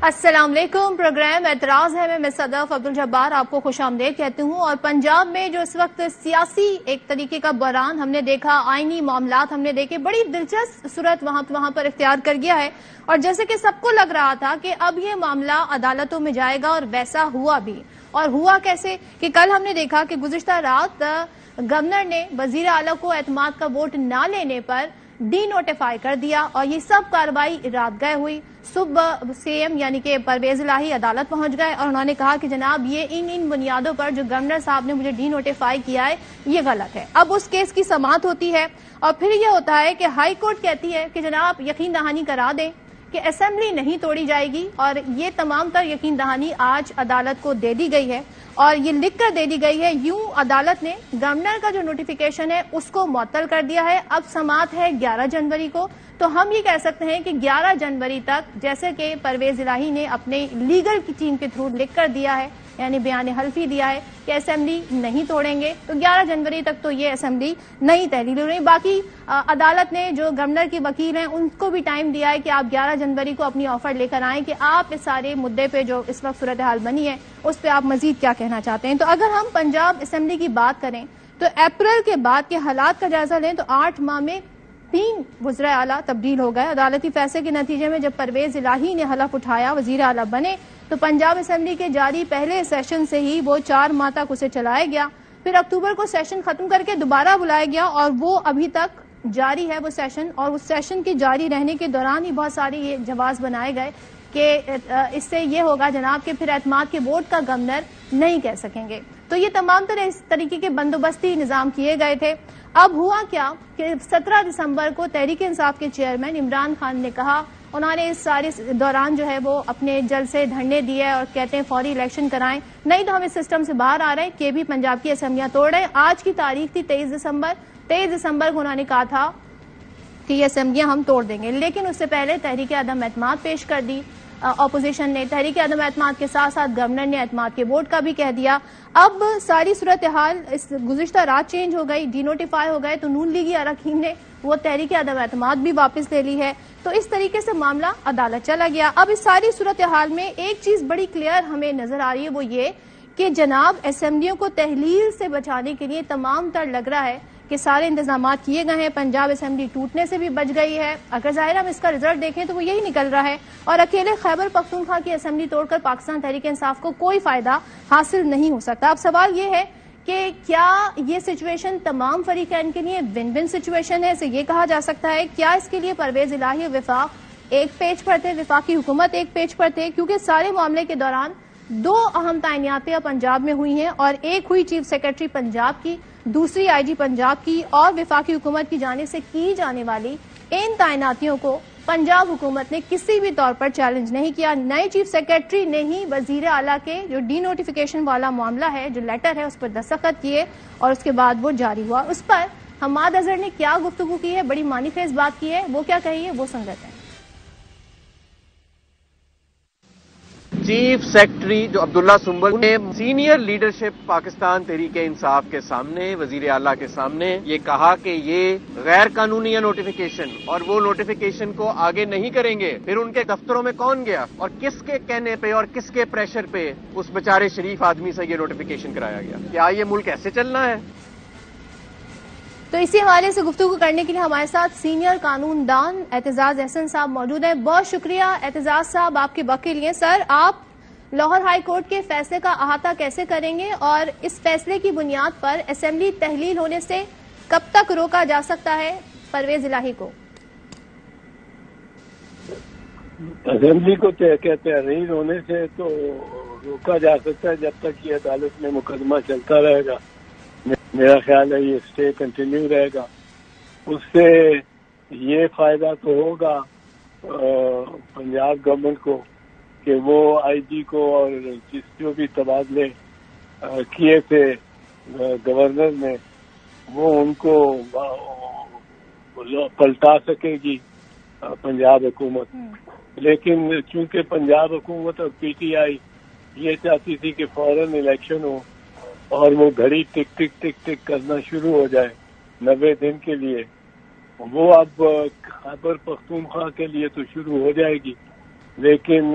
السلام علیکم. پروگرام اعتراض ہے میں صدف عبدالجبار آپ کو خوش آمدید کہتی ہوں. اور پنجاب میں جو اس وقت سیاسی ایک طریقے کا بحران ہم نے دیکھا، آئینی معاملات ہم نے دیکھے، بڑی دلچسپ صورت وہاں پر اختیار کر گیا ہے. اور جیسے کہ سب کو لگ رہا تھا کہ اب یہ معاملہ عدالتوں میں جائے گا، اور ویسا ہوا بھی. اور ہوا کیسے کہ کل ہم نے دیکھا کہ گزشتہ رات گورنر نے وزیر اعلیٰ کو اعتماد کا ووٹ نہ لینے پر ڈی نوٹیفائی کر دیا، اور یہ سب کارروائی رات گئے ہوئی. صبح سی ایم یعنی کہ پرویز الہی عدالت پہنچ گئے اور انہوں نے کہا کہ جناب یہ ان بنیادوں پر جو گورنر صاحب نے مجھے ڈی نوٹیفائی کیا ہے یہ غلط ہے. اب اس کیس کی سماعت ہوتی ہے اور پھر یہ ہوتا ہے کہ ہائی کورٹ کہتی ہے کہ جناب یقین دہانی کرا دیں کہ اسمبلی نہیں توڑی جائے گی. اور یہ تمام تر یقین دہانی آج عدالت کو دے دی گئی ہے اور یہ لکھ کر دے دی گئی ہے. یوں عدالت نے گورنر کا جو نوٹیفیکیشن ہے اس کو معطل کر دیا ہے. اب سماعت ہے 11 جنوری کو. تو ہم یہ کہہ سکتے ہیں کہ 11 جنوری تک جیسے کہ پرویز الہی نے اپنے لیگل کی ٹیم کے تھرو لکھ کر دیا ہے، یعنی بیان حلفی دیا ہے کہ اسمبلی نہیں توڑیں گے، تو 11 جنوری تک تو یہ اسمبلی نہیں تحلیل ہو رہی. باقی عدالت نے جو گورنر کے وکیل ہیں ان کو بھی ٹائم دیا ہے کہ آپ 11 جنوری کو اپنی آفر لے کر آئیں کہ آپ اس سارے مدعے پہ جو اس وقت صورتحال بنی ہے اس پہ آپ مزید کیا کہنا چاہتے ہیں. تو اگر ہم پنجاب اسمبلی کی بات کریں تو اپریل کے بعد کے حالات کا جائزہ لیں تو 8 ماہ میں 3 وزراء اعلیٰ تبدیل ہو گئے. عدالتی فیصلے کے نتیجے میں جب پرویز الہی نے حلف اٹھایا، وزیر اعلیٰ بنے، تو پنجاب اسمبلی کے جاری پہلے سیشن سے ہی وہ 4 ماہ تک اسے چلایا گیا. پھر اکتوبر کو سیشن ختم کر کے دوبارہ بلایا گیا اور وہ ابھی تک جاری ہے وہ سیشن. اور اس سیشن کی جاری رہنے کے دوران ہی بہت سارے یہ جواز بنائے گئے کہ اس سے یہ ہوگا جناب کہ پھر اعتماد کے ووٹ کا گورنر نہیں کہہ سکیں گے. تو یہ تمام طرح اس طریقے کے بندوبستی نظام کیے گئے تھے. اب ہوا کیا کہ 17 دسمبر کو تحریک انصاف کے چیئرمین عمران خان نے کہا، انہوں نے اس سارے دوران جو ہے وہ اپنے جلسے دھرنے دیے اور کہتے ہیں فوری الیکشن کرائیں، نہیں تو ہم اس سسٹم سے باہر آ رہے ہیں کہ بھی پنجاب کی اسمبلیاں توڑ رہے ہیں. آج کی تاریخ تھی 23 دسمبر. 23 دسمبر کو انہوں نے کہا تھا کہ یہ اسمبلیاں ہم توڑ دیں گے، لیکن اس سے پہلے تحریک عدم اعتماد پیش کر دی اپوزیشن نے. تحریک عدم اعتماد کے ساتھ ساتھ گورنر نے اعتماد کے ووٹ کا بھی کہہ دیا. اب ساری صورتحال اس گزشتہ رات چینج ہو گئی، ڈی نوٹیفائی ہو گئے، تو نون لیگی اراکین نے وہ تحریک عدم اعتماد بھی واپس لے لی ہے. تو اس طریقے سے معاملہ عدالت چلا گیا. اب اس ساری صورتحال میں ایک چیز بڑی کلیئر ہمیں نظر آ رہی ہے، وہ یہ کہ جناب اسمبلیوں کو تحلیل سے بچانے کے لیے تمام تر لگ رہا ہے کہ سارے انتظامات کیے گئے ہیں. پنجاب اسمبلی ٹوٹنے سے بھی بچ گئی ہے. اگر ظاہر ہم اس کا رزلٹ دیکھیں تو وہ یہی نکل رہا ہے. اور اکیلے خیبر پختونخوا کی اسمبلی توڑ کر پاکستان تحریک انصاف کو کوئی فائدہ حاصل نہیں ہو سکتا. اب سوال یہ ہے کہ کیا یہ سچویشن تمام فریقین کے لیے ون ون سچویشن ہے؟ اسے یہ کہا جا سکتا ہے کیا اس کے لیے پرویز الہی وفاق ایک پیج پر تھے، وفاقی حکومت ایک پیج پر تھے؟ کیونکہ سارے معاملے کے دوران 2 اہم تعیناتیں پنجاب میں ہوئی ہیں، اور ایک ہوئی چیف سیکرٹری پنجاب کی، دوسری آئی جی پنجاب کی. اور وفاقی حکومت کی جانب سے کی جانے والی ان تعیناتیوں کو پنجاب حکومت نے کسی بھی طور پر چیلنج نہیں کیا. نئے چیف سیکرٹری نے ہی وزیر اعلیٰ کے جو ڈی نوٹیفیکیشن والا معاملہ ہے، جو لیٹر ہے، اس پر دستخط کیے اور اس کے بعد وہ جاری ہوا. اس پر حماد اظہر نے کیا گفتگو کی ہے، بڑی معنی خیز بات کی ہے، وہ کیا کہی ہے وہ سن لیتے ہیں. چیف سیکرٹری جو عبداللہ سنبل نے سینئر لیڈرشپ پاکستان تحریک انصاف کے سامنے، وزیر اعلیٰ کے سامنے یہ کہا کہ یہ غیر قانونی ہے نوٹیفیکیشن، اور وہ نوٹیفیکیشن کو آگے نہیں کریں گے. پھر ان کے دفتروں میں کون گیا اور کس کے کہنے پہ اور کس کے پریشر پہ اس بیچارے شریف آدمی سے یہ نوٹیفیکیشن کرایا گیا؟ کیا یہ ملک ایسے چلنا ہے؟ تو اسی حوالے سے گفتگو کرنے کے لیے ہمارے ساتھ سینئر قانون دان اعتزاز احسن صاحب موجود ہیں. بہت شکریہ اعتزاز صاحب آپ کے وقت کے لیے. سر، آپ لاہور ہائی کورٹ کے فیصلے کا احاطہ کیسے کریں گے اور اس فیصلے کی بنیاد پر اسمبلی تحلیل ہونے سے کب تک روکا جا سکتا ہے پرویز الہی کو؟ اسمبلی کو تحلیل ہونے سے تو روکا جا سکتا ہے جب تک یہ عدالت میں مقدمہ چلتا رہے گا. میرا خیال ہے یہ اسٹے کنٹینیو رہے گا. اس سے یہ فائدہ تو ہوگا پنجاب گورنمنٹ کو کہ وہ آئی جی کو اور جو بھی تبادلے کیے تھے گورنر نے وہ ان کو پلٹا سکے گی پنجاب حکومت. لیکن چونکہ پنجاب حکومت اور پی ٹی آئی یہ چاہتی تھی کہ فوراً الیکشن ہو اور وہ گھڑی ٹک ٹک ٹک ٹک کرنا شروع ہو جائے 90 دن کے لیے، وہ اب خیبر پختونخوا کے لیے تو شروع ہو جائے گی، لیکن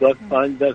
5-10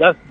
10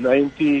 90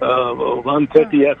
130F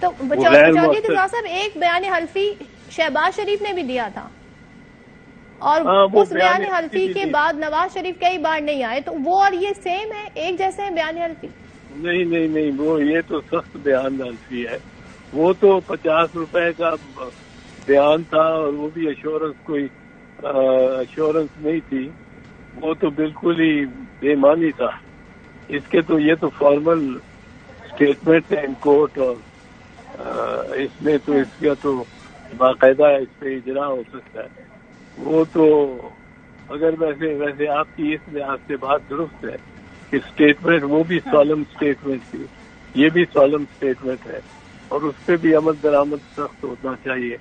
تو چودھری دلراز صاحب ایک بیان حلفی شہباز شریف نے بھی دیا تھا اور اس بیان حلفی کے بعد نواز شریف کئی بار نہیں آئے، تو وہ اور یہ سیم ہے، ایک جیسے ہیں بیان حلفی؟ نہیں، وہ یہ تو سخت بیان حلفی ہے، وہ تو 50 روپے کا بیان تھا اور وہ بھی کوئی ایشورنس نہیں تھی، وہ تو بالکل ہی بے معنی تھا۔ اس کے تو یہ تو فارمل اسٹیٹمنٹ ہے ان کورٹ، اور اس میں تو اس کا تو باقاعدہ اس پہ اجرا ہو سکتا ہے۔ وہ تو اگر ویسے آپ کی اس لحاظ سے بات درست ہے کہ اسٹیٹمنٹ وہ بھی سالم اسٹیٹمنٹ تھی، یہ بھی سالم اسٹیٹمنٹ ہے، اور اس پہ بھی عمل درآمد سخت ہونا چاہیے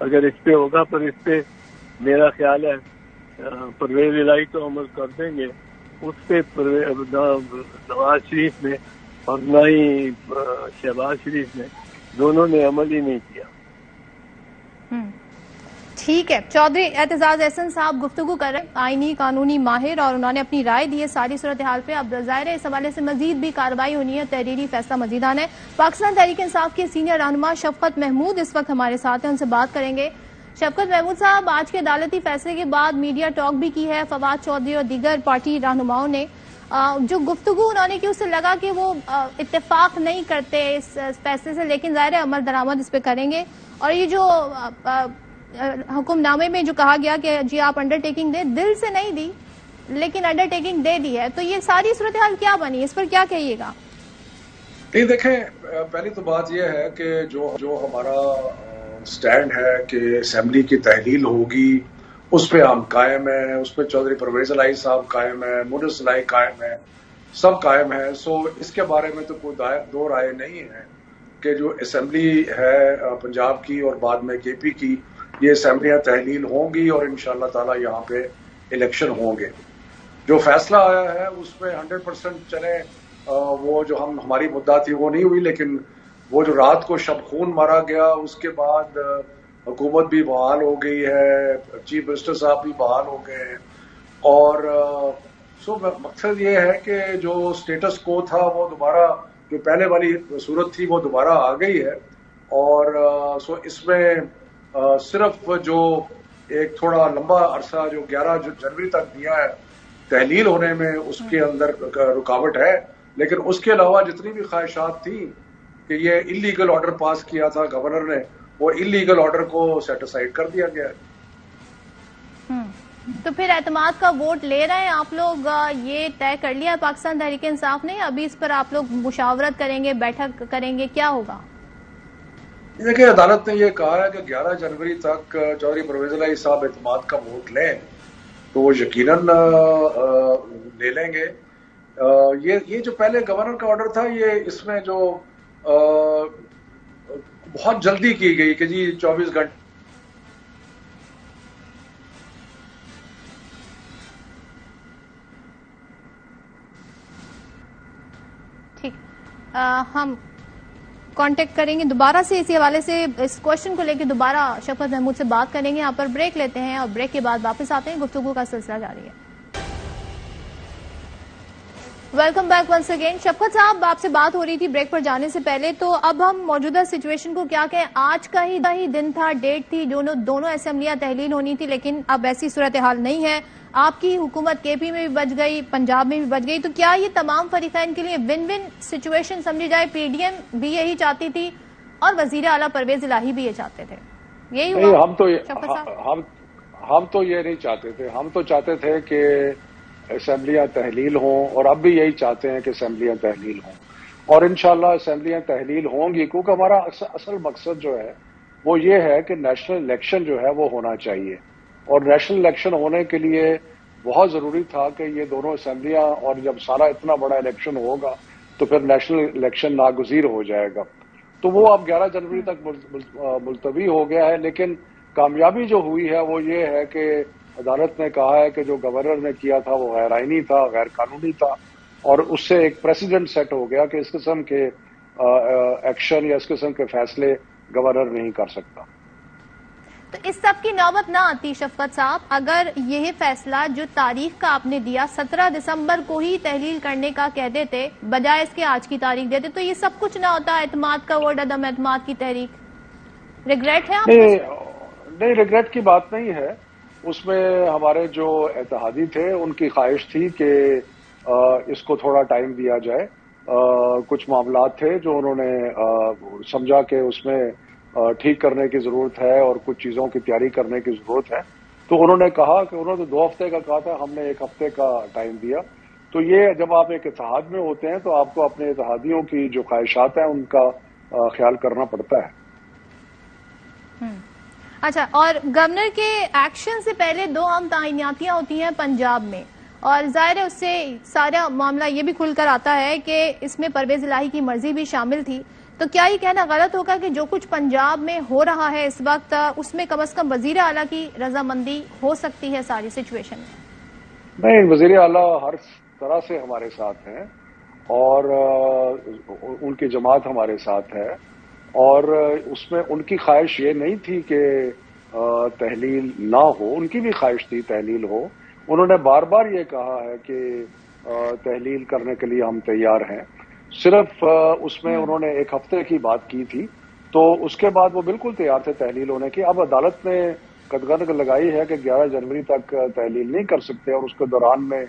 اگر اس پہ ہوگا۔ پر اس پہ میرا خیال ہے پرویز الہی تو عمل کر دیں گے، اس پہ نواز شریف نے اور نہ ہی شہباز شریف نے، دونوں نے عمل ہی نہیں کیا۔ ٹھیک ہے، چودھری اعتزاز احسن صاحب گفتگو کر رہے ہیں، آئینی قانونی ماہر، اور انہوں نے اپنی رائے دی ہے ساری صورتحال پہ۔ اب ظاہر ہے اس حوالے سے مزید بھی کارروائی ہونی ہے، تحریری فیصلہ مزید آنا ہے۔ پاکستان تحریک انصاف کے سینئر رہنما شفقت محمود اس وقت ہمارے ساتھ ہیں، ان سے بات کریں گے۔ شفقت محمود صاحب، آج کے عدالتی فیصلے کے بعد میڈیا ٹاک بھی کی ہے فواد چودھری اور دیگر پارٹی رہنماؤں نے، جو گفتگو انہوں نے کی اس سے لگا کہ وہ اتفاق نہیں کرتے اس فیصلے سے، لیکن ظاہر ہے عمل درآمد اس پہ کریں گے۔ اور یہ جو حکم نامے میں جو کہا گیا کہ جی آپ انڈر ٹیکنگ دیں، دل سے نہیں دی لیکن انڈر ٹیکنگ دے دی ہے، تو یہ ساری صورتحال کیا بنی، اس پر کیا کہیے گا؟ نہیں دیکھیں، پہلی تو بات یہ ہے کہ جو ہمارا سٹینڈ ہے کہ اسمبلی کی تحلیل ہوگی اس پہ ہم قائم ہیں، اس پہ چودھری پرویز الہی صاحب قائم ہیں، مونس الہی قائم ہیں، سب قائم ہیں۔ سو اس کے بارے میں تو کوئی دو رائے نہیں ہے کہ جو اسمبلی ہے پنجاب کی اور بعد میں کے پی کی، یہ اسمبلیاں تحلیل ہوں گی اور انشاءاللہ تعالی یہاں پہ الیکشن ہوں گے۔ جو فیصلہ آیا ہے اس پہ 100% چلیں، وہ جو ہماری مدت تھی وہ نہیں ہوئی، لیکن وہ جو رات کو شب خون مارا گیا اس کے بعد حکومت بھی بحال ہو گئی ہے، چیف منسٹر صاحب بھی بحال ہو گئے ہیں، اور مقصد یہ ہے کہ جو سٹیٹس کو تھا وہ دوبارہ، جو پہلے والی صورت تھی وہ دوبارہ آ گئی ہے، اور اس میں صرف جو ایک تھوڑا لمبا عرصہ جو 11 جنوری تک دیا ہے تحلیل ہونے میں، اس کے اندر رکاوٹ ہے، لیکن اس کے علاوہ جتنی بھی خواہشات تھیں کہ یہ انلیگل آرڈر پاس کیا تھا گورنر نے، وہ انلیگل آرڈر کو سیٹ اسائڈ کر دیا گیا ہے۔ تو پھر اعتماد کا ووٹ لے رہے ہیں آپ لوگ، یہ طے کر لیا پاکستان تحریک انصاف نے، ابھی اس پر آپ لوگ مشاورت کریں گے، بیٹھک کریں گے، کیا ہوگا؟ دیکھیں، عدالت نے یہ کہا ہے کہ 11 جنوری تک چودھری پرویز الہی صاحب اعتماد کا ووٹ لیں تو وہ یقیناً لے لیں گے۔ یہ جو پہلے گورنر کا آرڈر تھا، یہ اس میں جو بہت جلدی کی گئی کہ جی 24 گھنٹے ٹھیک، ہم کانٹیکٹ کریں گے دوبارہ سے اسی حوالے سے، اس کوشچن کو لے کے دوبارہ شفقت محمود سے بات کریں گے۔ یہاں پر بریک لیتے ہیں اور بریک کے بعد واپس آتے ہیں، گفتگو کا سلسلہ جاری ہے۔ Welcome back once again. Shafqat Sahib, آپ سے بات ہو رہی تھی بریک پر جانے سے پہلے، تو اب ہم موجودہ سچویشن کو کیا کہیں؟ آج کا ہی دن تھا، ڈیٹ تھی، دونوں اسمبلیاں تحلیل ہونی تھی، لیکن اب ایسی صورتحال نہیں ہے۔ آپ کی حکومت کے پی میں بھی بچ گئی، پنجاب میں بھی بچ گئی، تو کیا یہ تمام فریقین کے لیے ون ون سچویشن سمجھی جائے؟ پی ڈی ایم بھی یہی چاہتی تھی اور وزیر اعلیٰ پرویز الہی بھی یہ چاہتے تھے، یہی ہوا؟ ہم تو یہ نہیں چاہتے تھے، ہم تو چاہتے تھے کہ اسمبلیاں تحلیل ہوں، اور اب بھی یہی چاہتے ہیں کہ اسمبلیاں تحلیل ہوں، اور انشاءاللہ اسمبلیاں تحلیل ہوں گی، کیونکہ ہمارا اصل مقصد جو ہے وہ یہ ہے کہ نیشنل الیکشن جو ہے وہ ہونا چاہیے، اور نیشنل الیکشن ہونے کے لیے بہت ضروری تھا کہ یہ دونوں اسمبلیاں، اور جب سارا اتنا بڑا الیکشن ہوگا تو پھر نیشنل الیکشن ناگزیر ہو جائے گا، تو وہ اب 11 جنوری تک ملتوی ہو گیا ہے۔ لیکن کامیابی جو ہوئی ہے وہ یہ ہے کہ عدالت نے کہا ہے کہ جو گورنر نے کیا تھا وہ غیر آئینی تھا، غیر قانونی تھا، اور اس سے ایک پریسیڈنٹ سیٹ ہو گیا کہ اس قسم کے ایکشن یا اس قسم کے فیصلے گورنر نہیں کر سکتا۔ تو اس سب کی نوبت نہ آتی شفقت صاحب اگر یہ فیصلہ جو تاریخ کا آپ نے دیا 17 دسمبر کو ہی تحلیل کرنے کا کہہ دیتے بجائے اس کے آج کی تاریخ دیتے تو یہ سب کچھ نہ ہوتا. اعتماد کا ورڈ عدم اعتماد کی تحریک ریگریٹ ہے آپ کو؟ نہیں ریگریٹ کی بات نہیں ہے. اس میں ہمارے جو اتحادی تھے ان کی خواہش تھی کہ اس کو تھوڑا ٹائم دیا جائے. کچھ معاملات تھے جو انہوں نے سمجھا کہ اس میں ٹھیک کرنے کی ضرورت ہے اور کچھ چیزوں کی تیاری کرنے کی ضرورت ہے. تو انہوں نے کہا کہ انہوں نے 2 ہفتے کا کہا تھا, ہم نے 1 ہفتے کا ٹائم دیا. تو یہ جب آپ ایک اتحاد میں ہوتے ہیں تو آپ کو اپنے اتحادیوں کی جو خواہشات ہیں ان کا خیال کرنا پڑتا ہے. اچھا, اور گورنر کے ایکشن سے پہلے 2 عام تعیناتیاں ہوتی ہیں پنجاب میں اور ظاہر ہے اس سے سارا معاملہ یہ بھی کھل کر آتا ہے کہ اس میں پرویز الہی کی مرضی بھی شامل تھی. تو کیا یہ کہنا غلط ہوگا کہ جو کچھ پنجاب میں ہو رہا ہے اس وقت اس میں کم از کم وزیر اعلیٰ کی رضامندی ہو سکتی ہے ساری سچویشن میں؟ نہیں, وزیر اعلیٰ ہر طرح سے ہمارے ساتھ ہیں اور ان کی جماعت ہمارے ساتھ ہے اور اس میں ان کی خواہش یہ نہیں تھی کہ تحلیل نہ ہو, ان کی بھی خواہش تھی تحلیل ہو. انہوں نے بار بار یہ کہا ہے کہ تحلیل کرنے کے لیے ہم تیار ہیں. صرف اس میں انہوں نے 1 ہفتے کی بات کی تھی تو اس کے بعد وہ بالکل تیار تھے تحلیل ہونے کی. اب عدالت نے قدغن لگائی ہے کہ 11 جنوری تک تحلیل نہیں کر سکتے اور اس کے دوران میں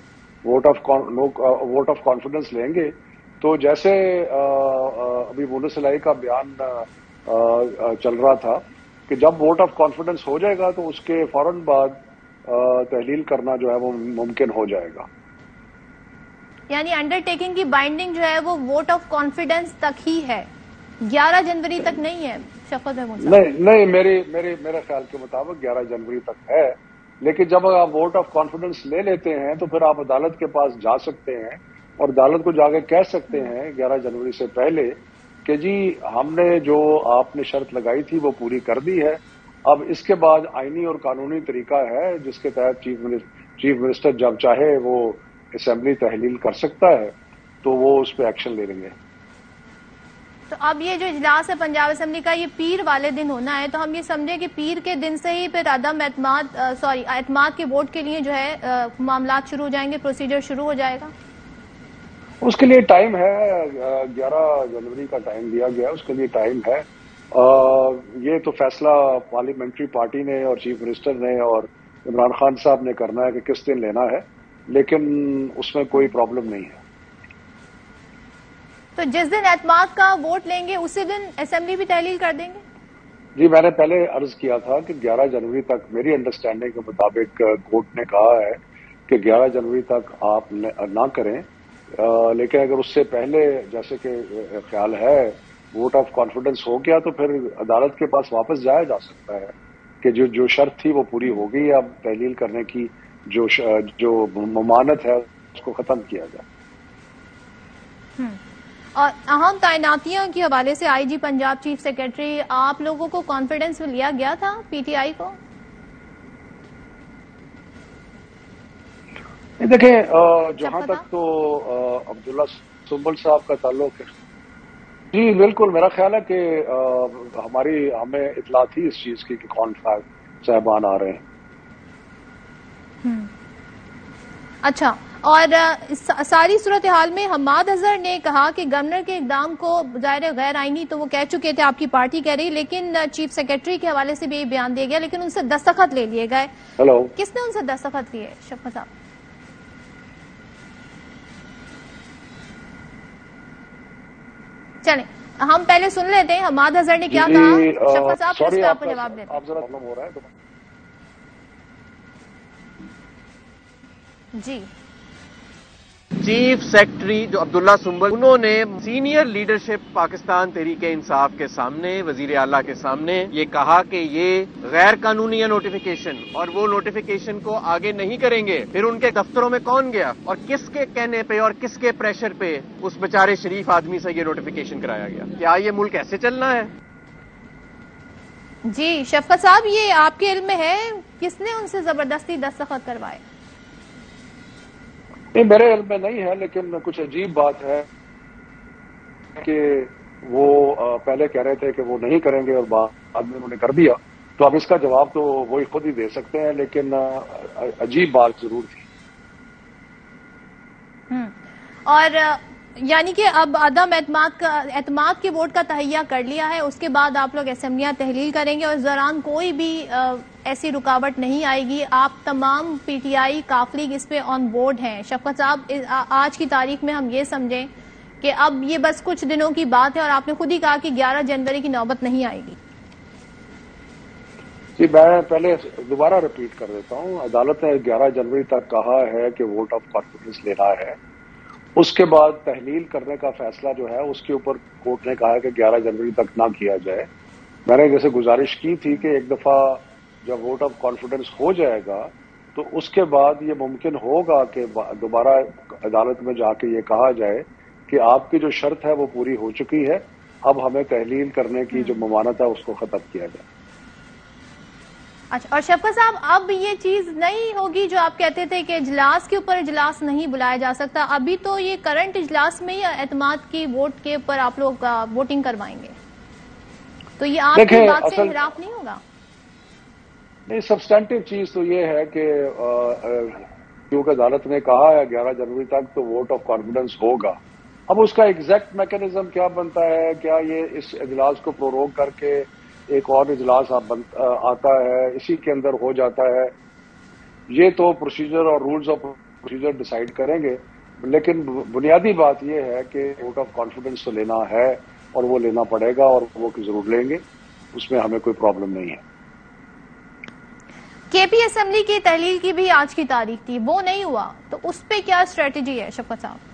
ووٹ آف کانفیڈنس لیں گے. تو جیسے ابھی مونس الہی کا بیان چل رہا تھا کہ جب ووٹ آف کانفیڈنس ہو جائے گا تو اس کے فوراً بعد تحلیل کرنا جو ہے وہ ممکن ہو جائے گا. یعنی انڈر ٹیکنگ کی بائنڈنگ جو ہے وہ ووٹ آف کانفیڈنس تک ہی ہے, 11 جنوری تک نہیں ہے شفقت محمود صاحب؟ نہیں, میرے خیال کے مطابق 11 جنوری تک ہے. لیکن جب آپ ووٹ آف کانفیڈنس لے لیتے ہیں تو پھر آپ عدالت کے پاس جا سکتے ہیں اور عدالت کو جا کے کہہ سکتے ہیں 11 جنوری سے پہلے کہ جی ہم نے جو آپ نے شرط لگائی تھی وہ پوری کر دی ہے. اب اس کے بعد آئینی اور قانونی طریقہ ہے جس کے تحت چیف منسٹر جب چاہے وہ اسمبلی تحلیل کر سکتا ہے تو وہ اس پہ ایکشن لے لیں گے. تو اب یہ جو اجلاس ہے پنجاب اسمبلی کا یہ پیر والے دن ہونا ہے تو ہم یہ سمجھیں کہ پیر کے دن سے ہی پھر عدم اعتماد کے ووٹ کے لیے جو ہے معاملات شروع ہو جائیں گے, پروسیجر شروع ہو جائے گا؟ اس کے لیے ٹائم ہے, 11 جنوری کا ٹائم دیا گیا, اس کے لیے ٹائم ہے. یہ تو فیصلہ پارلیمنٹری پارٹی نے اور چیف منسٹر نے اور عمران خان صاحب نے کرنا ہے کہ کس دن لینا ہے, لیکن اس میں کوئی پرابلم نہیں ہے. تو جس دن اعتماد کا ووٹ لیں گے اسی دن اسمبلی بھی تحلیل کر دیں گے؟ جی میں نے پہلے عرض کیا تھا کہ 11 جنوری تک میری انڈرسٹینڈنگ کے مطابق کورٹ نے کہا ہے کہ 11 جنوری تک آپ نہ کریں, لیکن اگر اس سے پہلے جیسے کہ خیال ہے ووٹ آف کانفیڈنس ہو گیا تو پھر عدالت کے پاس واپس جایا جا سکتا ہے کہ جو شرط تھی وہ پوری ہو گئی, اب تحلیل کرنے کی جو ممانعت ہے اس کو ختم کیا جائے. اور اہم تعیناتیوں کے حوالے سے آئی جی پنجاب چیف سیکرٹری, آپ لوگوں کو کانفیڈنس میں لیا گیا تھا پی ٹی آئی کو؟ دیکھیں جہاں تک تو عبداللہ سنبل صاحب کا تعلق ہے, جی بالکل میرا خیال ہے کہ ہمیں اطلاع تھی اس چیز کی کہ کون صاحبان آ رہے ہیں. اچھا, اور ساری صورتحال میں حماد اظہر نے کہا کہ گورنر کے اقدام کو ظاہر غیر آئینی تو وہ کہہ چکے تھے, آپ کی پارٹی کہہ رہی, لیکن چیف سیکرٹری کے حوالے سے بھی یہ بیان دیا گیا لیکن ان سے دستخط لے لیے گئے. ہیلو, کس نے ان سے دستخط لیے شفقت صاحب؟ چلیں ہم پہلے سن لیتے ہیں حماد اظہر نے کیا کہا, شفقت صاحب پھر اس پہ آپ کو جواب دیتے ہیں. آپ ذرا پرابلم ہو رہا ہے جی. چیف سیکرٹری جو عبداللہ سنبل انہوں نے سینئر لیڈرشپ پاکستان تحریک انصاف کے سامنے, وزیر اعلیٰ کے سامنے یہ کہا کہ یہ غیر قانونی ہے نوٹیفیکیشن اور وہ نوٹیفیکیشن کو آگے نہیں کریں گے. پھر ان کے دفتروں میں کون گیا اور کس کے کہنے پہ اور کس کے پریشر پہ اس بیچارے شریف آدمی سے یہ نوٹیفیکیشن کرایا گیا؟ کیا یہ ملک ایسے چلنا ہے؟ جی شفقت صاحب, یہ آپ کے علم میں ہے کس نے ان سے زبردستی دستخط کروائے؟ نہیں میرے علم میں نہیں ہے, لیکن کچھ عجیب بات ہے کہ وہ پہلے کہہ رہے تھے کہ وہ نہیں کریں گے اور بعد میں انہوں نے کر دیا. تو اب اس کا جواب تو وہی خود ہی دے سکتے ہیں، لیکن عجیب بات ضرور تھی. اور یعنی کہ اب عدم اعتماد کے ووٹ کا تہیہ کر لیا ہے، اس کے بعد آپ لوگ اسمبلیاں تحلیل کریں گے اور اس دوران کوئی بھی ایسی رکاوٹ نہیں آئے گی. آپ تمام پی ٹی آئی قافلے اس پہ آن بورڈ ہیں. شفقت صاحب، آج کی تاریخ میں ہم یہ سمجھیں کہ اب یہ بس کچھ دنوں کی بات ہے اور آپ نے خود ہی کہا کہ 11 جنوری کی نوبت نہیں آئے گی. جی، میں پہلے دوبارہ ریپیٹ کر دیتا ہوں. عدالت نے 11 جنوری تک کہا ہے کہ ووٹ آف کانفیڈنس لینا ہے. اس کے بعد تحلیل کرنے کا فیصلہ جو ہے اس کے اوپر کورٹ نے کہا ہے کہ 11 جنوری تک نہ کیا جائے. میں نے جیسے گزارش کی تھی کہ ایک دفعہ جب ووٹ آف کانفیڈنس ہو جائے گا تو اس کے بعد یہ ممکن ہوگا کہ دوبارہ عدالت میں جا کے یہ کہا جائے کہ آپ کی جو شرط ہے وہ پوری ہو چکی ہے، اب ہمیں تحلیل کرنے کی جو ممانعت ہے اس کو ختم کیا جائے. اچھا، اور شفقت صاحب، اب یہ چیز نہیں ہوگی جو آپ کہتے تھے کہ اجلاس کے اوپر اجلاس نہیں بلایا جا سکتا. ابھی تو یہ کرنٹ اجلاس میں ہی اعتماد کی ووٹ کے اوپر آپ لوگ ووٹنگ کروائیں گے، تو یہ آپ کی بات سے انحراف نہیں ہوگا؟ نہیں، سبسٹینٹو چیز تو یہ ہے کہ کیونکہ عدالت نے کہا ہے 11 جنوری تک تو ووٹ آف کانفیڈنس ہوگا. اب اس کا ایگزیکٹ میکینزم کیا بنتا ہے، کیا یہ اس اجلاس کو پروروگ کر کے ایک اور اجلاس آتا ہے، اسی کے اندر ہو جاتا ہے، یہ تو پروسیجر اور رولز آف پروسیجر ڈیسائیڈ کریں گے. لیکن بنیادی بات یہ ہے کہ ووٹ آف کانفیڈنس تو لینا ہے اور وہ لینا پڑے گا اور وہ ضرور لیں گے، اس میں ہمیں کوئی پرابلم نہیں ہے. کے پی اسمبلی کی تحلیل کی بھی آج کی تاریخ تھی، وہ نہیں ہوا، تو اس پہ کیا اسٹریٹجی ہے شفقت صاحب؟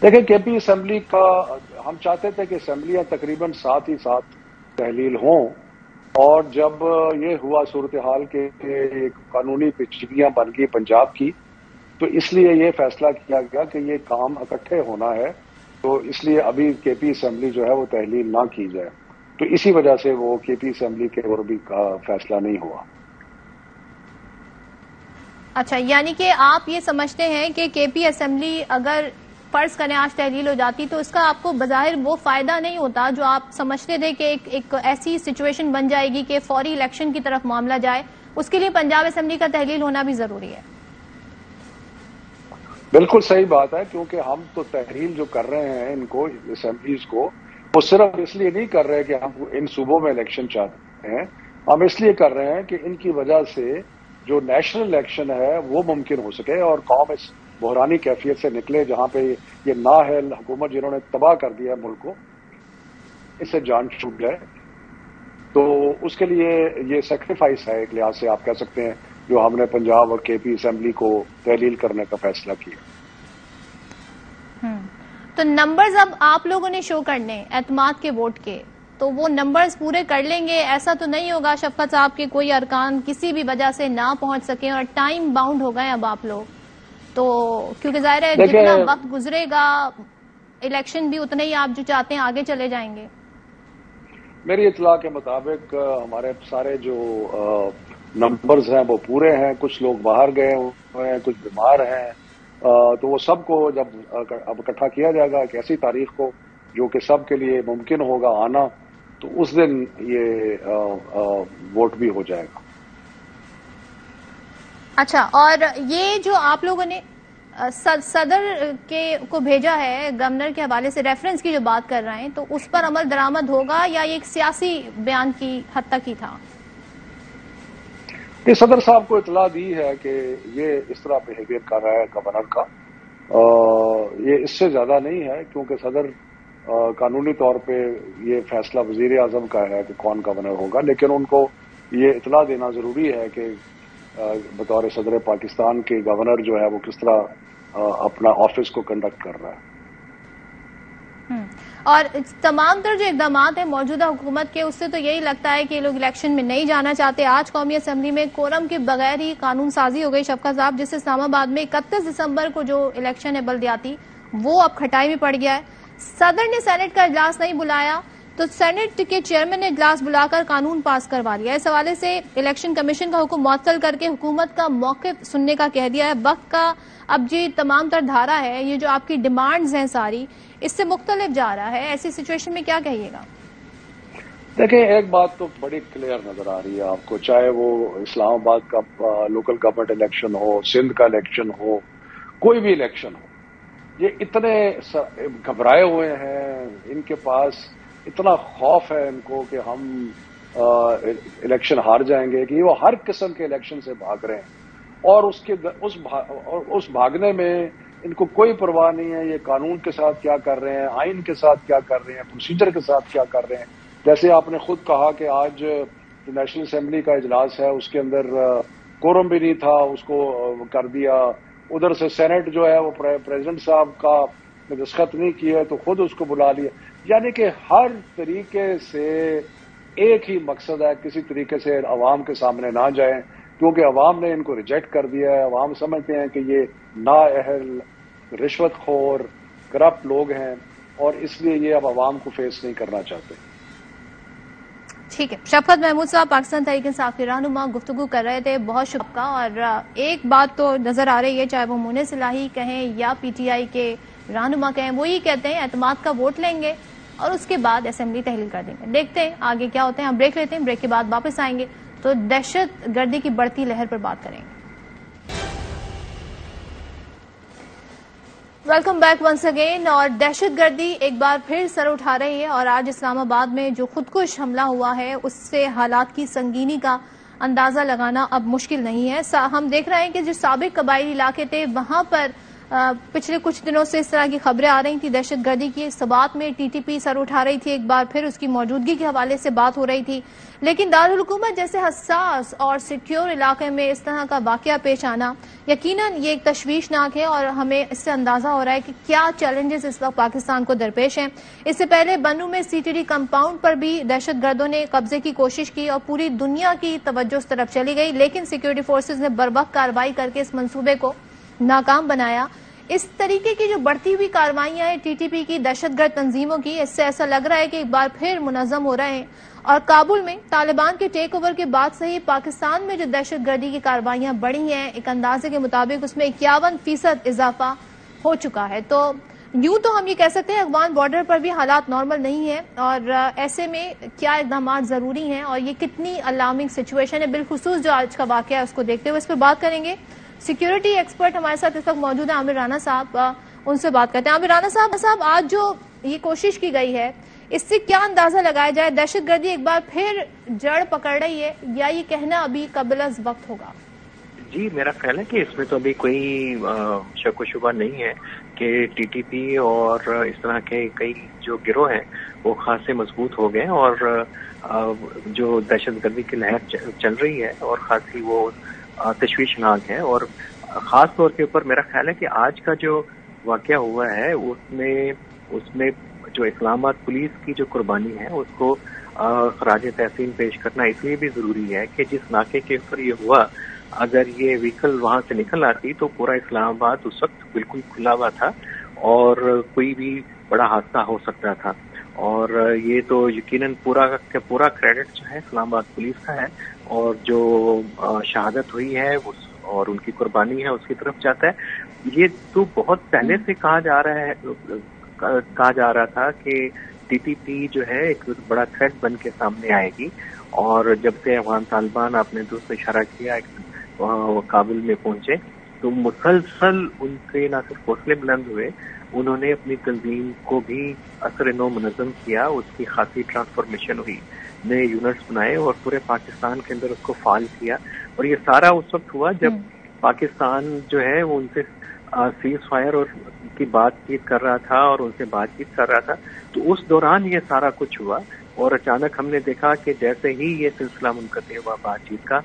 دیکھیں، کے پی اسمبلی کا ہم چاہتے تھے کہ اسمبلیاں تقریباً ساتھ ہی ساتھ تحلیل ہوں، اور جب یہ ہوا صورتحال کے قانونی پیچیدگیاں بن گئی پنجاب کی، تو اس لیے یہ فیصلہ کیا گیا کہ یہ کام اکٹھے ہونا ہے، تو اس لیے ابھی کے پی اسمبلی جو ہے وہ تحلیل نہ کی جائے. تو اسی وجہ سے وہ کے پی اسمبلی کے اور بھی فیصلہ نہیں ہوا. اچھا، یعنی کہ آپ یہ سمجھتے ہیں کہ کے پی اسمبلی اگر فرض کریں آج تحلیل ہو جاتی تو اس کا آپ کو بظاہر وہ فائدہ نہیں ہوتا جو آپ سمجھتے تھے کہ ایک ایسی سچویشن بن جائے گی کہ فوری الیکشن کی طرف معاملہ جائے، اس کے لیے پنجاب اسمبلی کا تحلیل ہونا بھی ضروری ہے. بالکل صحیح بات ہے، کیونکہ ہم تو تحلیل جو کر رہے ہیں ان کو اسمبلیز کو، وہ صرف اس لیے نہیں کر رہے کہ ہم ان صوبوں میں الیکشن چاہتے ہیں، ہم اس لیے کر رہے ہیں کہ ان کی وجہ سے جو نیشنل الیکشن ہے وہ ممکن ہو سکے اور قوم اس بحرانی کیفیت سے نکلے جہاں پہ یہ نااہل حکومت جنہوں نے تباہ کر دیا ہے ملک کو، اس سے جان چھوٹ جائے. تو اس کے لیے یہ سیکریفائس ہے ایک لحاظ سے آپ کہہ سکتے ہیں جو ہم نے پنجاب اور کے پی اسمبلی کو تحلیل کرنے کا فیصلہ کیا. تو نمبرز اب آپ لوگوں نے شو کرنے اعتماد کے ووٹ کے، تو وہ نمبرز پورے کر لیں گے؟ ایسا تو نہیں ہوگا شفقت صاحب کے کوئی ارکان کسی بھی وجہ سے نہ پہنچ سکیں اور ٹائم باؤنڈ ہو گئے اب آپ لوگ تو، کیونکہ ظاہر ہے جتنا وقت گزرے گا الیکشن بھی اتنے ہی آپ جو چاہتے ہیں آگے چلے جائیں گے. میری اطلاع کے مطابق ہمارے سارے جو نمبرز ہیں وہ پورے ہیں. کچھ لوگ باہر گئے ہوئے ہیں، کچھ بیمار ہیں، تو وہ سب کو جب اب اکٹھا کیا جائے گا ایک ایسی تاریخ کو جو کہ سب کے لیے ممکن ہوگا آنا، تو اس دن یہ ووٹ بھی ہو جائے گا. اچھا، اور یہ جو آپ لوگوں نے صدر کو بھیجا ہے گورنر کے حوالے سے ریفرنس کی جو بات کر رہے ہیں، تو اس پر عمل درآمد ہوگا یا یہ ایک سیاسی بیان کی حد تک ہی تھا؟ کہ صدر صاحب کو اطلاع دی ہے کہ یہ اس طرح بہیویئر کر رہا ہے گورنر کا، یہ اس سے زیادہ نہیں ہے، کیونکہ صدر قانونی طور پہ یہ فیصلہ وزیر اعظم کا ہے کہ کون گورنر ہوگا، لیکن ان کو یہ اطلاع دینا ضروری ہے کہ بطور صدر پاکستان کے گورنر جو ہے وہ کس طرح اپنا آفس کو کنڈکٹ کر رہا ہے. اور تمام تر جو اقدامات ہیں موجودہ حکومت کے، اس سے تو یہی لگتا ہے کہ یہ لوگ الیکشن میں نہیں جانا چاہتے. آج قومی اسمبلی میں کورم کے بغیر ہی قانون سازی ہو گئی شفقت صاحب، جس سے اسلام آباد میں 31 دسمبر کو جو الیکشن ہے بلدیاتی وہ اب کھٹائی میں پڑ گیا ہے. صدر نے سینٹ کا اجلاس نہیں بلایا تو سینٹ کے چیئرمین نے اجلاس بلا کر قانون پاس کروا لیا. اس حوالے سے الیکشن کمیشن کا حکم معطل کر کے حکومت کا موقف سننے کا کہہ دیا ہے. وقت کا اب جی تمام تر دھارا ہے، یہ جو آپ کی ڈیمانڈز ہیں ساری اس سے مختلف جا رہا ہے. ایسی سچویشن میں کیا کہیے گا؟ دیکھیں ایک بات تو بڑی کلیئر نظر آ رہی ہے آپ کو، چاہے وہ اسلام آباد کا لوکل گورنمنٹ الیکشن ہو، سندھ کا الیکشن ہو، کوئی بھی الیکشن ہو، یہ اتنے گھبرائے ہوئے ہیں، ان کے پاس اتنا خوف ہے ان کو کہ ہم الیکشن ہار جائیں گے کہ وہ ہر قسم کے الیکشن سے بھاگ رہے ہیں، اور اس بھاگنے میں ان کو کوئی پرواہ نہیں ہے یہ قانون کے ساتھ کیا کر رہے ہیں، آئین کے ساتھ کیا کر رہے ہیں، پروسیجر کے ساتھ کیا کر رہے ہیں. جیسے آپ نے خود کہا کہ آج جو نیشنل اسمبلی کا اجلاس ہے اس کے اندر کورم بھی نہیں تھا، اس کو کر دیا. ادھر سے سینٹ جو ہے وہ پریزیڈنٹ صاحب کا دستخط نہیں کیا تو خود اس کو بلا لیا. یعنی کہ ہر طریقے سے ایک ہی مقصد ہے، کسی طریقے سے عوام کے سامنے نہ جائیں، کیونکہ عوام نے ان کو ریجیکٹ کر دیا ہے. عوام سمجھتے ہیں کہ یہ نااہل، رشوت خور، کرپٹ لوگ ہیں، اور اس لیے یہ اب عوام کو فیس نہیں کرنا چاہتے. ٹھیک ہے، شفقت محمود صاحب پاکستان تحریک انصاف کے رہنما گفتگو کر رہے تھے، بہت شکریہ. اور ایک بات تو نظر آ رہی ہے، چاہے وہ منہ صلاحی کہیں یا پی ٹی آئی کے رہنما کہیں، وہ یہ کہتے ہیں اعتماد کا ووٹ لیں گے اور اس کے بعد اسمبلی تحلیل کر دیں گے. دیکھتے ہیں آگے کیا ہوتے ہیں. ہم بریک لیتے ہیں، بریک کے بعد واپس آئیں گے تو دہشت گردی کی بڑھتی لہر پر بات کریں گے. Welcome back once again. اور دہشت گردی ایک بار پھر سر اٹھا رہی ہے، اور آج اسلام آباد میں جو خودکش حملہ ہوا ہے اس سے حالات کی سنگینی کا اندازہ لگانا اب مشکل نہیں ہے. ہم دیکھ رہے ہیں کہ جو سابق قبائلی علاقے تھے وہاں پر پچھلے کچھ دنوں سے اس طرح کی خبریں آ رہی تھیں دہشت گردی کی. سبات میں ٹی ٹی پی سر اٹھا رہی تھی، ایک بار پھر اس کی موجودگی کے حوالے سے بات ہو رہی تھی. لیکن دارالحکومت جیسے حساس اور سیکیور علاقے میں اس طرح کا واقعہ پیش آنا یقیناً یہ ایک تشویشناک ہے، اور ہمیں اس سے اندازہ ہو رہا ہے کہ کیا چیلنجز اس وقت پاکستان کو درپیش ہیں. اس سے پہلے بنو میں سی ٹی ڈی کمپاؤنڈ پر بھی دہشت گردوں نے قبضے کی کوشش کی اور پوری دنیا کی توجہ اس طرف چلی گئی، لیکن سیکیورٹی فورسز نے بروقت کارروائی کر کے اس منصوبے کو ناکام بنایا. اس طریقے کی جو بڑھتی ہوئی کارروائیاں ہیں ٹی ٹی پی کی، دہشت گرد تنظیموں کی، اس سے ایسا لگ رہا ہے کہ ایک بار پھر منظم ہو رہے ہیں. اور کابل میں طالبان کے ٹیک اوور کے بعد سے ہی پاکستان میں جو دہشت گردی کی کارروائیاں بڑھی ہیں، ایک اندازے کے مطابق اس میں 51% اضافہ ہو چکا ہے. تو یوں تو ہم یہ کہہ سکتے ہیں افغان بارڈر پر بھی حالات نارمل نہیں ہیں، اور ایسے میں کیا اقدامات ضروری ہیں اور یہ کتنی الارمنگ سچویشن ہے، بالخصوص جو آج کا واقعہ ہے اس کو دیکھتے ہوئے اس پہ بات کریں گے. سیکیورٹی ایکسپرٹ ہمارے ساتھ اس وقت موجود ہیں عامر رانا صاحب، ان سے بات کرتے ہیں. عامر رانا صاحب آج جو یہ کوشش کی گئی ہے اس سے کیا اندازہ لگایا جائے، دہشت گردی ایک بار پھر جڑ پکڑ رہی ہے یا یہ کہنا ابھی قبل از وقت ہوگا؟ جی میرا خیال ہے کہ اس میں تو ابھی کوئی شک و شبہ نہیں ہے کہ ٹی ٹی پی اور اس طرح کے کئی جو گروہ ہیں وہ خاصے مضبوط ہو گئے، اور جو دہشت گردی کی لہر چل رہی ہے اور خاصی وہ تشویشناک ہے. اور خاص طور کے اوپر میرا خیال ہے کہ آج کا جو واقعہ ہوا ہے اس میں جو اسلام آباد پولیس کی جو قربانی ہے اس کو خراج تحسین پیش کرنا اس لیے بھی ضروری ہے کہ جس ناکے کے اوپر یہ ہوا، اگر یہ وہیکل وہاں سے نکل آتی تو پورا اسلام آباد اس وقت بالکل کھلا ہوا تھا اور کوئی بھی بڑا حادثہ ہو سکتا تھا. اور یہ تو یقیناً پورا کریڈٹ جو ہے اسلام آباد پولیس کا ہے، اور جو شہادت ہوئی ہے اور ان کی قربانی ہے اس کی طرف جاتا ہے. یہ تو بہت پہلے سے کہا جا رہا تھا کہ ٹی ٹی پی جو ہے ایک بڑا تھریٹ بن کے سامنے آئے گی، اور جب سے افغان طالبان آپ نے دوست اشارہ کیا کابل میں پہنچے تو مسلسل ان سے نہ صرف حوصلے بلند ہوئے، انہوں نے اپنی تنظیم کو بھی اثر نو منظم کیا، اس کی خاصی ٹرانسفارمیشن ہوئی، نئے یونٹس بنائے اور پورے پاکستان کے اندر اس کو فعال کیا. اور یہ سارا اس وقت ہوا جب پاکستان جو ہے وہ ان سے سیز فائر اور کی بات چیت کر رہا تھا اور ان سے بات چیت کر رہا تھا. تو اس دوران یہ سارا کچھ ہوا، اور اچانک ہم نے دیکھا کہ جیسے ہی یہ سلسلہ منقطع ہوا بات چیت کا،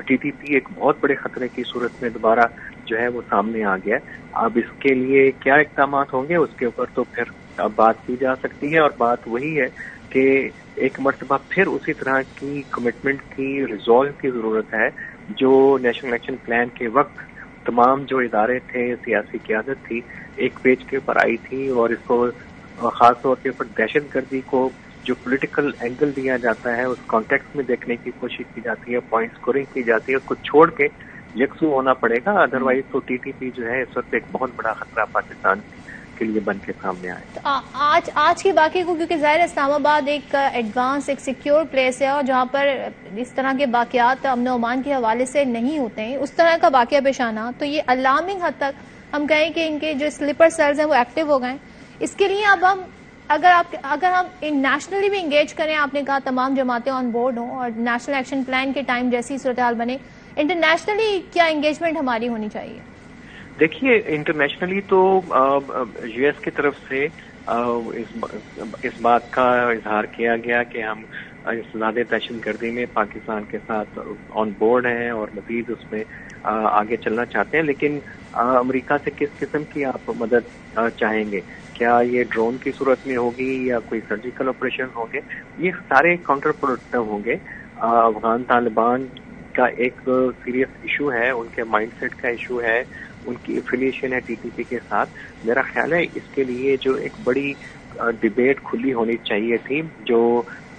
ٹی ٹی پی ایک بہت بڑے خطرے کی صورت میں دوبارہ جو ہے وہ سامنے آ گیا. اب اس کے لیے کیا اقدامات ہوں گے اس کے اوپر تو پھر بات کی جا سکتی ہے، اور بات وہی ہے کہ ایک مرتبہ پھر اسی طرح کی کمٹمنٹ کی ریزالو کی ضرورت ہے جو نیشنل الیکشن پلان کے وقت تمام جو ادارے تھے، سیاسی قیادت تھی، ایک پیج کے اوپر آئی تھی، اور اس کو خاص طور کے اوپر دہشت گردی کو جو پولیٹیکل اینگل دیا جاتا ہے اس کانٹیکس میں دیکھنے کی کوشش کی جاتی ہے، پوائنٹ اسکورنگ کی جاتی ہے، اس کو چھوڑ کے یکسو ہونا پڑے گا. ادروائز تو ٹی ٹی پی جو ہے اس وقت ایک بہت بڑا خطرہ پاکستان کے کے لیے بن کے سامنے آئے. تو آج کے واقعے کو، کیونکہ ظاہر اسلام آباد ایک ایڈوانس ایک سیکیور پلیس ہے اور جہاں پر اس طرح کے واقعات امن و امان کے حوالے سے نہیں ہوتے ہیں، اس طرح کا واقعہ پیش آنا، تو یہ الارمنگ حد تک ہم کہیں کہ ان کے جو سلیپر سیلز ہیں وہ ایکٹیو ہو گئے. اس کے لیے اب ہم اگر ہم نیشنلی بھی انگیج کریں، آپ نے کہا تمام جماعتیں آن بورڈ ہوں اور نیشنل ایکشن پلان کے ٹائم جیسی صورتحال بنے، انٹرنیشنلی کیا انگیجمنٹ ہماری ہونی چاہیے؟ دیکھیے انٹرنیشنلی تو یو ایس کی طرف سے اس بات کا اظہار کیا گیا کہ ہم زیادہ دہشت گردی میں پاکستان کے ساتھ آن بورڈ ہیں اور مزید اس میں آگے چلنا چاہتے ہیں، لیکن امریکہ سے کس قسم کی آپ مدد چاہیں گے؟ کیا یہ ڈرون کی صورت میں ہوگی یا کوئی سرجیکل آپریشن ہوں گے؟ یہ سارے کاؤنٹر پروڈکٹیو ہوں گے. افغان طالبان کا ایک سیریس ایشو ہے، ان کے مائنڈ سیٹ کا ایشو ہے، ان کی افیلیشن ہے ٹی ٹی پی کے ساتھ. میرا خیال ہے اس کے لیے جو ایک بڑی ڈبیٹ کھلی ہونی چاہیے تھی، جو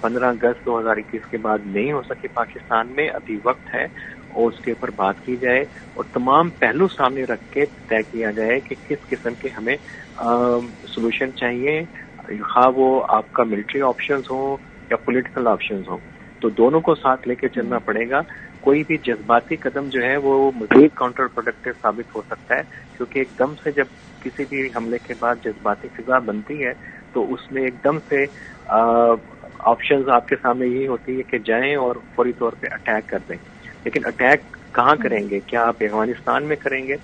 15 اگست 2021 کے بعد نہیں ہو سکی پاکستان میں. ابھی وقت ہے اور اس کے اوپر بات کی جائے اور تمام پہلو سامنے رکھ کے طے کیا جائے کہ کس قسم کے ہمیں سولوشن چاہیے، خواہ وہ آپ کا ملٹری آپشنز ہوں یا پولیٹیکل آپشنز ہوں. تو دونوں کو ساتھ لے کے چلنا پڑے گا. کوئی بھی جذباتی قدم جو ہے وہ مزید کاؤنٹر پروڈکٹیو ثابت ہو سکتا ہے، کیونکہ ایک دم سے جب کسی بھی حملے کے بعد جذباتی فضا بنتی ہے تو اس میں ایک دم سے آپشنز آپ کے سامنے یہی ہوتی ہے کہ جائیں اور فوری طور پہ اٹیک کر دیں. لیکن اٹیک کہاں کریں گے؟ کیا آپ افغانستان میں کریں گے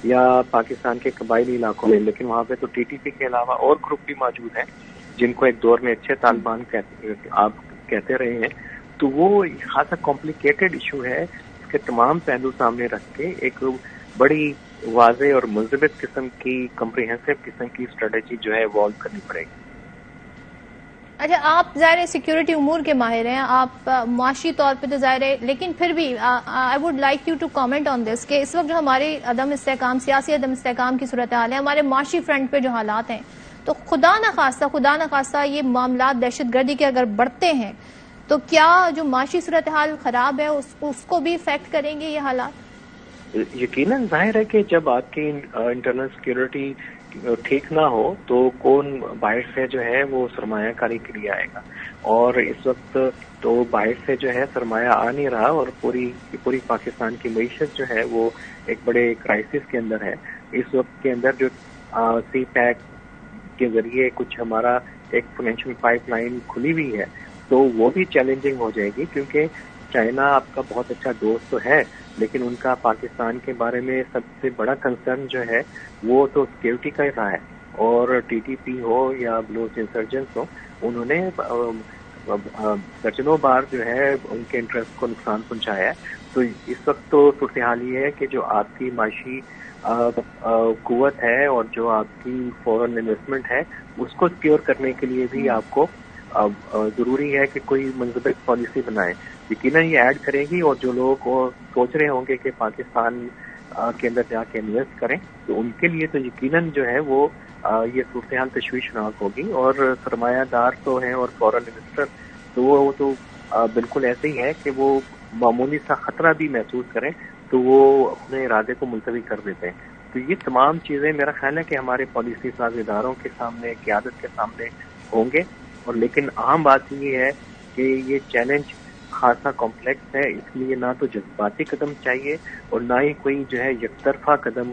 یا پاکستان کے قبائلی علاقوں میں؟ لیکن وہاں پہ تو ٹی ٹی پی کے علاوہ اور گروپ بھی موجود ہیں جن کو ایک دور میں اچھے طالبان آپ کہتے رہے ہیں. تو وہ خاصا کمپلیکیٹڈ ایشو ہے. اس کے تمام پہلو سامنے رکھ کے ایک بڑی واضح اور منضبط قسم کی کمپریہنسو قسم کی اسٹریٹجی جو ہے ایوالو کرنی پڑے گی. اچھا، آپ ظاہر سیکیورٹی امور کے ماہر ہیں، آپ معاشی طور پہ تو ظاہر ہے، لیکن پھر بھی I would like you to comment on this کہ اس وقت جو ہماری عدم استحکام، سیاسی عدم استحکام کی صورتحال ہے، ہمارے معاشی فرنٹ پہ جو حالات ہیں، تو خدا نخواستہ یہ معاملات دہشت گردی کے اگر بڑھتے ہیں تو کیا جو معاشی صورتحال خراب ہے اس کو بھی افیکٹ کریں گے یہ حالات؟ یقیناً ظاہر ہے کہ جب آپ کی انٹرنل سیکیورٹی ٹھیک نہ ہو تو کون باہر سے جو ہے وہ سرمایہ کاری کے لیے آئے گا. اور اس وقت تو باہر سے جو ہے سرمایہ آ نہیں رہا اور پوری پاکستان کی معیشت جو ہے وہ ایک بڑے کرائسس کے اندر ہے. اس وقت کے اندر جو سی پیک کے ذریعے کچھ ہمارا ایک فائنینشیل پائپ لائن کھلی ہوئی ہے تو وہ بھی چیلنجنگ ہو جائے گی، کیونکہ چائنا آپ کا بہت اچھا دوست تو ہے لیکن ان کا پاکستان کے بارے میں سب سے بڑا کنسرن جو ہے وہ تو سیکیورٹی کا ہی رہا ہے. اور ٹی ٹی پی ہو یا بلوچ انسرجنس ہو، انہوں نے درجنوں بار جو ہے ان کے انٹرسٹ کو نقصان پہنچایا ہے. تو اس وقت تو صورتحال یہ ہے کہ جو آپ کی معاشی قوت ہے اور جو آپ کی فورن انویسٹمنٹ ہے اس کو سیکیور کرنے کے لیے بھی آپ کو ضروری ہے کہ کوئی منضبط پالیسی بنائے. یقیناً یہ ایڈ کرے گی اور جو لوگ سوچ رہے ہوں گے کہ پاکستان کے اندر جا کے انویسٹ کریں تو ان کے لیے تو یقیناً جو ہے وہ یہ صورتحال تشویشناک ہوگی. اور سرمایہ دار تو ہیں اور فورن انویسٹر تو وہ تو بالکل ایسے ہی ہے کہ وہ معمولی سا خطرہ بھی محسوس کریں تو وہ اپنے ارادے کو ملتوی کر دیتے ہیں. تو یہ تمام چیزیں میرا خیال ہے کہ ہمارے پالیسی ساز اداروں کے سامنے، قیادت کے سامنے ہوں گے. اور لیکن اہم بات یہ ہے کہ یہ چیلنج خاصا کمپلیکس ہے، اس لیے نہ تو جذباتی قدم چاہیے اور نہ ہی کوئی جو ہے یک طرفہ قدم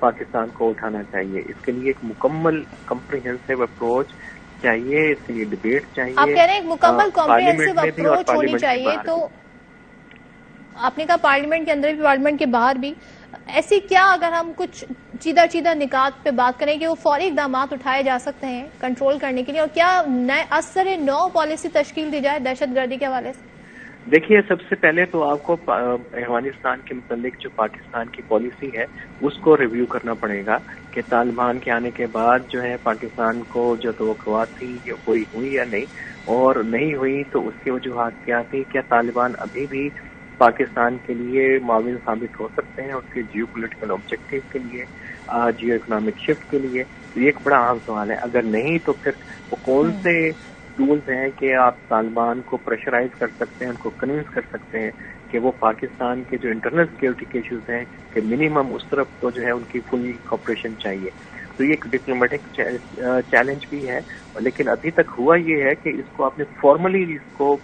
پاکستان کو اٹھانا چاہیے. اس کے لیے ایک مکمل کمپریہنسو اپروچ چاہیے، اس کے لیے ڈبیٹ چاہیے. آپ کہہ رہے ہیں ایک مکمل کمپریہنسو اپروچ ہونی چاہیے، تو آپ نے کہا پارلیمنٹ کے اندر بھی پارلیمنٹ کے باہر بھی. ایسی کیا اگر ہم کچھ چیدہ نکات پہ بات کریں کہ وہ فوری اقدامات اٹھائے جا سکتے ہیں کنٹرول کرنے کے لیے، اور کیا نئے اثر نو پالیسی تشکیل دی جائے دہشت گردی کے حوالے سے؟ دیکھیے، سب سے پہلے تو آپ کو افغانستان کے متعلق جو پاکستان کی پالیسی ہے اس کو ریویو کرنا پڑے گا کہ طالبان کے آنے کے بعد جو ہے پاکستان کو جو توقعات تھی یہ پوری ہوئی یا نہیں، اور نہیں ہوئی تو اس کی وجوہات کیا تھی. کیا طالبان ابھی بھی پاکستان کے لیے معاون ثابت ہو سکتے ہیں اس کے جیو پولیٹیکل آبجیکٹو کے لیے، جیو اکنامک شفٹ کے لیے؟ یہ ایک بڑا اہم سوال ہے. اگر نہیں تو پھر وہ کون سے ٹولز ہیں کہ آپ طالبان کو پریشرائز کر سکتے ہیں، ان کو کنونس کر سکتے ہیں کہ وہ پاکستان کے جو انٹرنل سیکیورٹی کے ایشوز ہیں کہ منیمم اس طرف تو جو ہے ان کی فل کوپریشن چاہیے. تو یہ ایک ڈپلومیٹک چیلنج بھی ہے، لیکن ابھی تک ہوا یہ ہے کہ اس کو آپ نے فارملی اس کو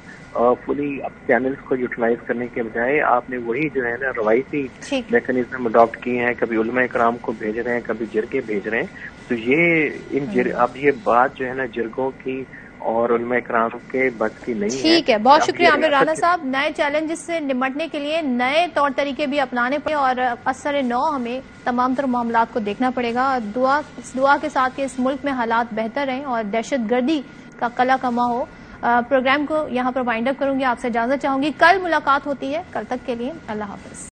فلی چینلز کو یوٹیلائز کرنے کے بجائے آپ نے وہی جو ہے نا روایتی میکنزم اڈاپٹ کیے ہیں، کبھی علماء کرام کو بھیج رہے ہیں، کبھی جرگے بھیج رہے ہیں. تو یہ اب یہ بات جو ہے نا جرگوں کی اور علماء کرام کے بس کی نہیں ہے. ٹھیک ہے، بہت شکریہ عامر رانا صاحب. نئے چیلنجز سے نمٹنے کے لیے نئے طور طریقے بھی اپنانے پڑے اور اثر نو ہمیں تمام تر معاملات کو دیکھنا پڑے گا. دعا کے ساتھ کہ اس ملک میں حالات بہتر رہیں اور دہشت گردی کا قلع کما ہو. پروگرام کو یہاں پر وائنڈ اپ کروں گی، آپ سے اجازت چاہوں گی. کل ملاقات ہوتی ہے، کل تک کے لیے اللہ حافظ.